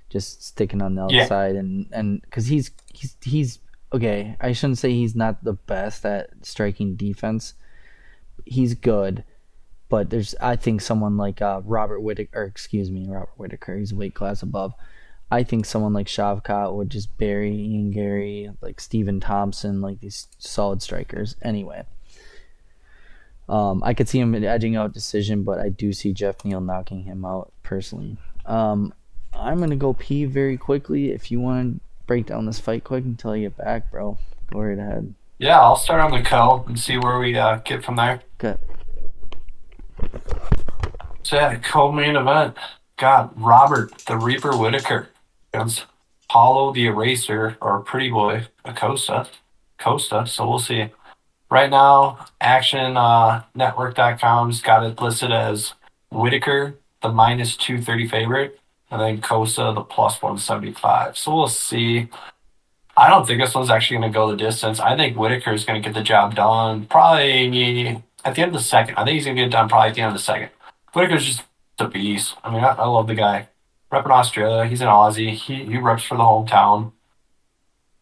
just sticking on the Yeah, outside and because he's okay. I shouldn't say he's not the best at striking defense. He's good, but there's I think someone like Robert Whitaker, or excuse me, Robert Whitaker. He's a weight class above. I think someone like Shavkat would just bury Ian Gary, like Steven Thompson, like these solid strikers. Anyway, I could see him edging out decision, but I do see Jeff Neal knocking him out personally. I'm gonna go pee very quickly. If you want to break down this fight quick until I get back, bro, go right ahead. yeah. I'll start on the co and see where we get from there. Good. So yeah, co-main event got Robert the Reaper Whitaker against Paulo the Eraser or Pretty Boy Acosta. Costa. So we'll see. Right now, Action Network.com's got it listed as Whitaker the minus 230 favorite, and then Costa the plus 175. So we'll see. I don't think this one's actually going to go the distance. I think Whitaker is going to get the job done probably at the end of the second. I think he's going to get it done probably at the end of the second. Whitaker's just a beast. I mean, I love the guy. repping Australia. He's an Aussie. He reps for the hometown.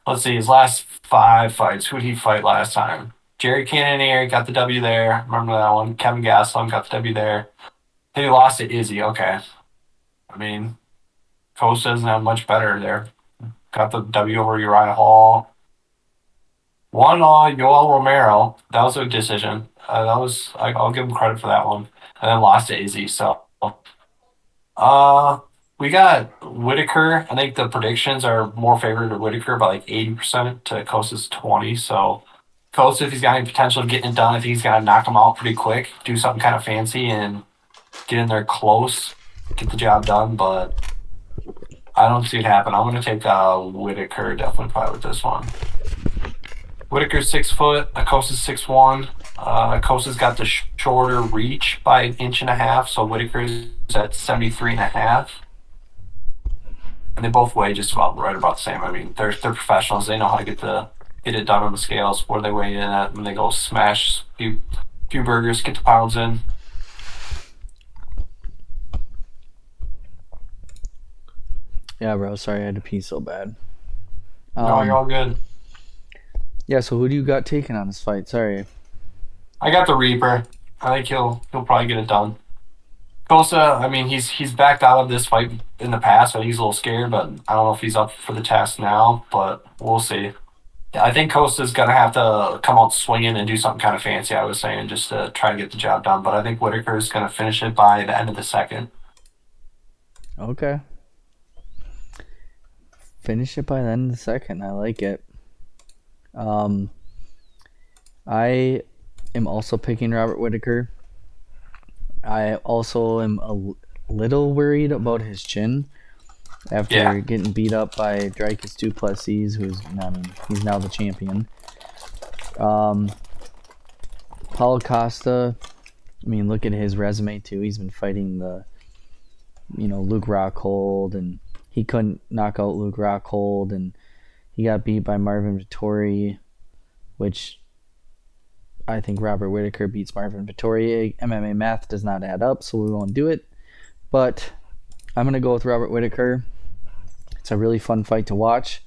Let's see, his last 5 fights. Who did he fight last time? Jerry Cannonier got the W there. Remember that one? Kevin Gastelum got the W there. Then he lost to Izzy. Okay. I mean, Coast doesn't have much better there. Got the W over Uriah Hall. Won Yoel Romero. That was a decision. I'll give him credit for that one. And then lost to Izzy. So, uh, we got Whitaker. I think the predictions are more favored to Whitaker by like 80% to Costa's 20. So, Costa, if he's got any potential of getting it done, I think he's got to knock him out pretty quick, do something kind of fancy, and get in there close, get the job done. But I don't see it happen. I'm going to take Whitaker definitely probably with this one. Whitaker's 6 foot. Acosta's 6'1". Acosta's got the shorter reach by an inch and a half, so Whitaker's at 73 and a half. And they both weigh just about right about the same. I mean, they're professionals. They know how to get it done on the scales. What do they weigh in at when they go smash few burgers, get the pounds in. Yeah, bro. Sorry, I had to pee so bad. No, you're all good. Yeah. So who do you got taking on this fight? Sorry. I got the Reaper. I think he'll probably get it done. Costa, I mean, he's backed out of this fight in the past, so he's a little scared, but I don't know if he's up for the task now, but we'll see. Yeah, I think Costa's gonna have to come out swinging and do something kind of fancy. I was saying just to try to get the job done, but I think Whitaker's gonna finish it by the end of the second. Okay. Finish it by the end of the second. I like it. Um, I am also picking Robert Whitaker. I also am little worried about his chin Yeah, after getting beat up by Dricus Du Plessis, who's, I mean, he's now the champion. Um, Paulo Costa, I mean, look at his resume too. He's been fighting Luke Rockhold, and he couldn't knock out Luke Rockhold, and he got beat by Marvin Vettori, which I think Robert Whitaker beats Marvin Vettori. MMA math does not add up, so we won't do it. But I'm going to go with Robert Whitaker. It's a really fun fight to watch.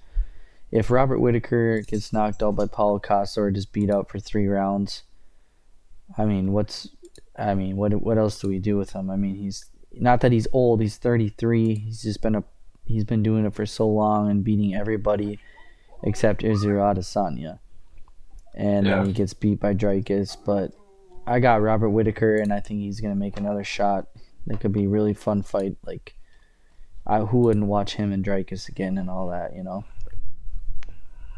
If Robert Whitaker gets knocked out by Paulo Costa or just beat up for 3 rounds, I mean, what else do we do with him? I mean, he's not that he's old. He's 33. He's been doing it for so long and beating everybody except Israel Adesanya. And then yeah. he gets beat by Dricus. But I got Robert Whitaker, and I think he's gonna make another shot. That could be a really fun fight. Like, who wouldn't watch him and Dricus again and all that, you know?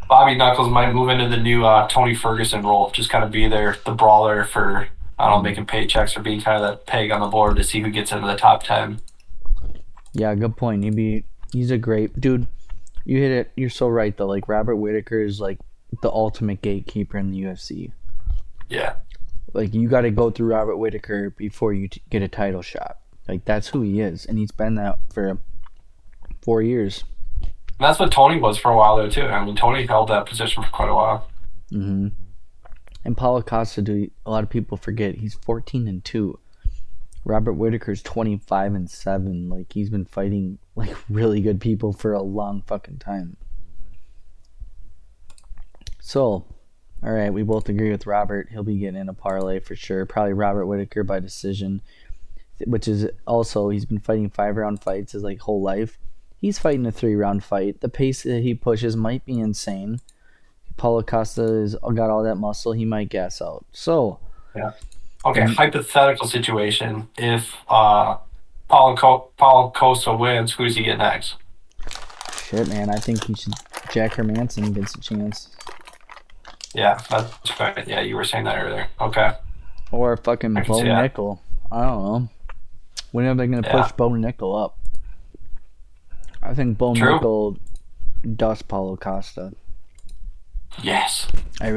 Bobby Knuckles might move into the new Tony Ferguson role, just kind of be there, the brawler for I don't know, Mm. making paychecks or being kind of that peg on the board to see who gets into the top 10. Yeah, good point. He's a great dude. You hit it. You're so right though. Like Robert Whitaker is like the ultimate gatekeeper in the UFC. Yeah. Like you got to go through Robert Whitaker before you get a title shot. Like that's who he is, and he's been that for 4 years. And that's what Tony was for a while there too. I mean, Tony held that position for quite a while. Mm-hmm. And Paulo Costa, a lot of people forget he's 14-2. Robert Whitaker's 25-7. Like he's been fighting like really good people for a long fucking time. So, all right, we both agree with Robert. He'll be getting in a parlay for sure. Probably Robert Whitaker by decision, which is also he's been fighting 5 round fights his like whole life. He's fighting a 3 round fight. The pace that he pushes might be insane. Paulo Costa has got all that muscle. He might gas out. So, Yeah. Okay, the hypothetical situation. If Paulo Costa wins, who does he get next? shit, man, I think he should. Jack Hermanson gets a chance, Yeah, that's right. Yeah, you were saying that earlier. Okay, or fucking I can Bo see that. Nickel. I don't know. When are they gonna Yeah, push Bo Nickel up? I think Bo true. Nickel dusts Paulo Costa. Yes. I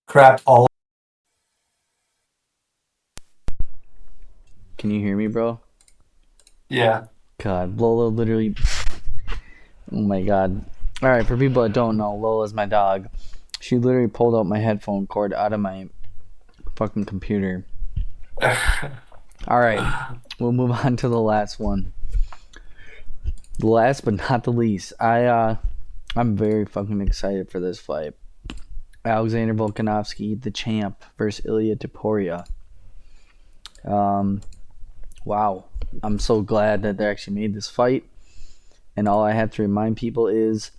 Crap. All. Can you hear me, bro? Yeah. God, Lola literally Oh my god. All right, for people that don't know, Lola's my dog. She literally pulled out my headphone cord out of my fucking computer. All right, we'll move on to the last one. The last but not the least, I'm very fucking excited for this fight. Alexander Volkanovski, the champ, versus Ilia Topuria. Um, wow, I'm so glad that they actually made this fight. And all I have to remind people is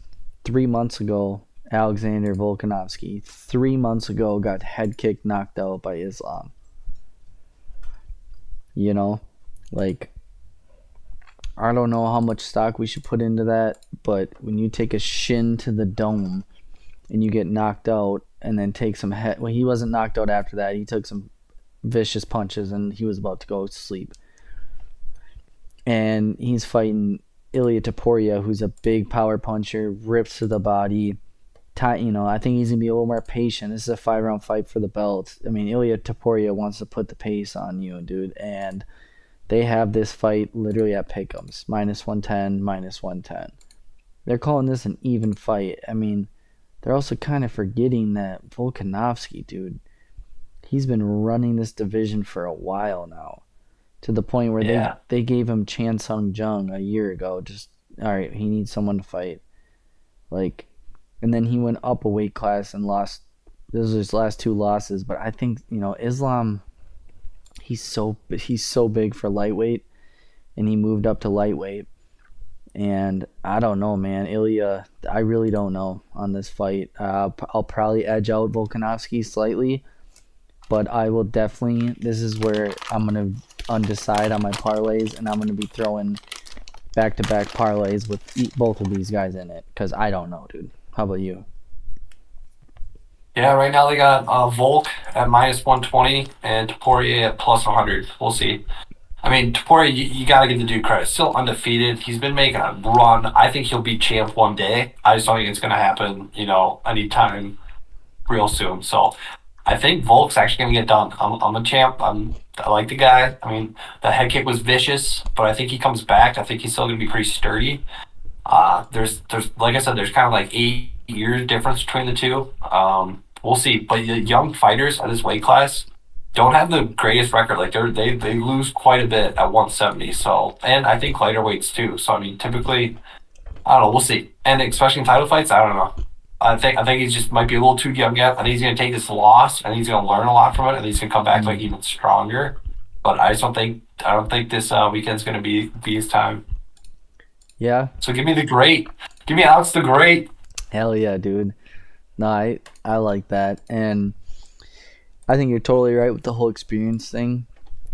3 months ago, Alexander Volkanovski, 3 months ago, got head kicked, knocked out by Islam. You know, like, I don't know how much stock we should put into that, but when you take a shin to the dome and you get knocked out and then take some head. Well, he wasn't knocked out after that. He took some vicious punches and he was about to go to sleep. And he's fighting Ilia Topuria, who's a big power puncher, rips to the body. I think he's gonna be a little more patient. This is a 5-round fight for the belt. I mean, Ilia Topuria wants to put the pace on you, dude, and they have this fight literally at pick'ems, -110, -110. They're calling this an even fight. I mean, they're also kind of forgetting that Volkanovski, dude, he's been running this division for a while now, to the point where Yeah. they gave him Chan Sung Jung a year ago. Just all right, he needs someone to fight. Like, and then he went up a weight class and lost. Those are his last two losses. But I think Islam. He's so big for lightweight, and he moved up to lightweight. And I don't know, man. Ilya, I really don't know on this fight. I'll probably edge out Volkanovski slightly, but I will definitely. This is where I'm gonna undecide on my parlays, and I'm gonna be throwing back-to-back parlays with both of these guys in it because I don't know, dude. How about you? Yeah, right now they got Volk at -120 and Poirier at +100. We'll see. I mean, Poirier, you got to give the dude credit. Still undefeated. He's been making a run. I think he'll be champ one day. I just don't think it's going to happen, anytime real soon. So I think Volk's actually going to get done. I'm a champ. I like the guy. I mean, the head kick was vicious, but I think he comes back. I think he's still going to be pretty sturdy. There's like I said, there's kind of like 8 years difference between the two. We'll see. But the young fighters at this weight class don't have the greatest record. Like they lose quite a bit at 170. So, and I think lighter weights too. So I mean, typically, I don't know. We'll see. And especially in title fights, I don't know. I think he just might be a little too young yet. I think he's gonna take this loss and he's gonna learn a lot from it and he's gonna come back like even stronger. But I don't think this weekend's gonna be his time. Yeah, So give me the great. Give me Alex the Great. hell yeah, dude. No, I like that, and I think you're totally right with the whole experience thing.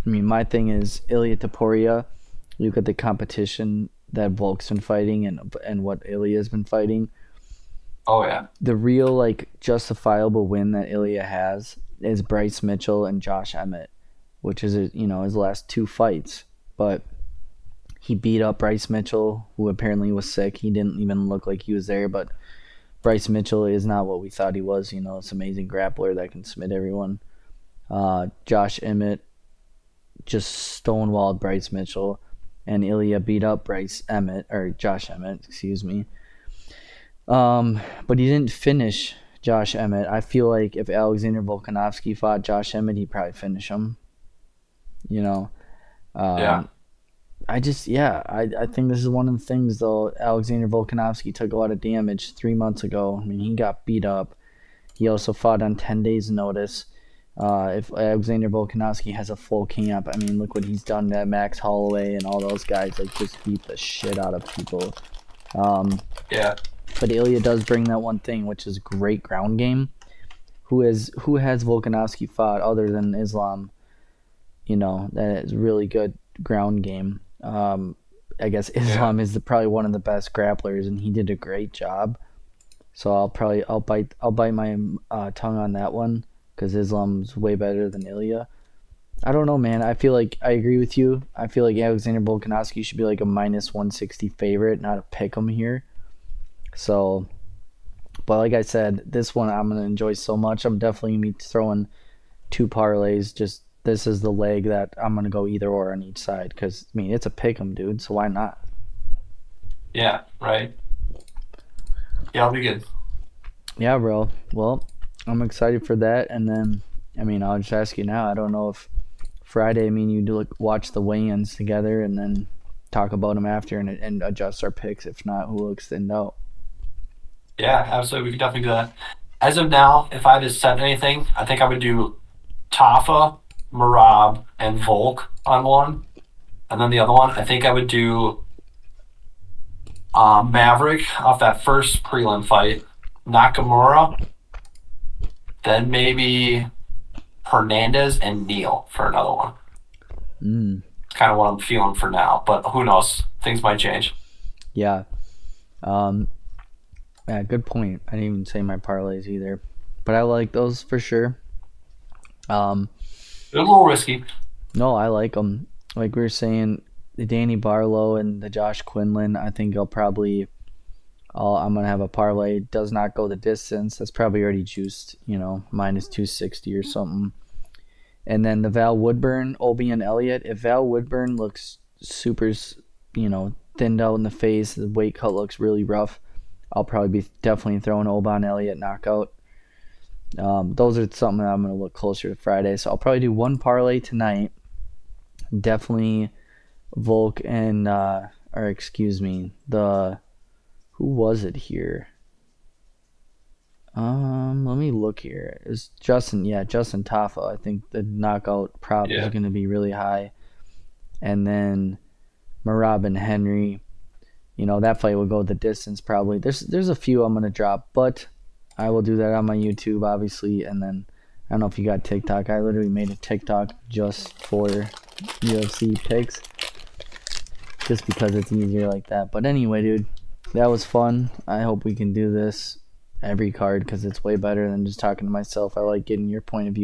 I mean, my thing is Ilia Topuria. Look at the competition that Volk's been fighting and what Ilya's been fighting. Oh yeah. The real like justifiable win that Ilya has is Bryce Mitchell and Josh Emmett, which is his last two fights. But he beat up Bryce Mitchell, who apparently was sick. He didn't even look like he was there, but Bryce Mitchell is not what we thought he was. This amazing grappler that can submit everyone. Josh Emmett just stonewalled Bryce Mitchell, and Ilya beat up Josh Emmett, excuse me. But he didn't finish Josh Emmett. I feel like if Alexander Volkanovski fought Josh Emmett, he'd probably finish him. You know, Yeah. um, I think this is one of the things though. Alexander Volkanovski took a lot of damage 3 months ago. I mean, he got beat up. He also fought on 10 days' notice. If Alexander Volkanovski has a full camp, I mean, look what he's done to Max Holloway and all those guys. Like, just beat the shit out of people. Um, Yeah. but Ilya does bring that one thing, which is great ground game. Who has Volkanovski fought other than Islam? That is really good ground game. I guess Yeah. Islam is probably one of the best grapplers, and he did a great job. So I'll bite my tongue on that one because Islam's way better than Ilya. I don't know, man. I feel like I agree with you. I feel like Alexander Volkanovski should be like a -160 favorite, not a pick 'em here. So, but like I said, this one I'm gonna enjoy so much. I'm definitely gonna be throwing two parlays. Just this is the leg that I'm gonna go either or on each side because I mean it's a pick 'em, dude. So why not? Yeah. Right. Yeah, I'll be good. Yeah, bro. Well, I'm excited for that. And then, I mean, I'll just ask you now. I don't know if Friday, me and you do like watch the weigh-ins together and then talk about them after and adjust our picks. If not, who will extend out? Yeah, absolutely. We could definitely do that. As of now, if I had to set anything, I think I would do Tafa, Marab, and Volk on one. And then the other one, I think I would do Maverick off that first prelim fight, Nakamura, then maybe Hernandez and Neal for another one. Mm, It's kind of what I'm feeling for now, but who knows? Things might change. yeah. Um, yeah, good point. I didn't even say my parlays either, but I like those for sure. Um, It's a little risky. no, I like them. Like we were saying, the Danny Barlow and the Josh Quinlan. I think I'll probably. I'm gonna have a parlay. Does not go the distance. That's probably already juiced. Minus 260 or something. And then the Val Woodburn, Obi and Elliott. If Val Woodburn looks super, thinned out in the face, the weight cut looks really rough, I'll probably be definitely throwing Oban Elliott knockout. Those are something that I'm going to look closer to Friday. So I'll probably do one parlay tonight. Definitely Volk and, or excuse me, who was it here? Let me look here. It's Justin, yeah, Justin Tafa. I think the knockout prop is Yeah. going to be really high. And then Marab and Henry. That fight will go the distance probably. There's a few I'm gonna drop, but I will do that on my YouTube obviously. And then I don't know if you got TikTok. I literally made a TikTok just for UFC picks, just because it's easier like that. But anyway, dude, that was fun. I hope we can do this every card because it's way better than just talking to myself. I like getting your point of view.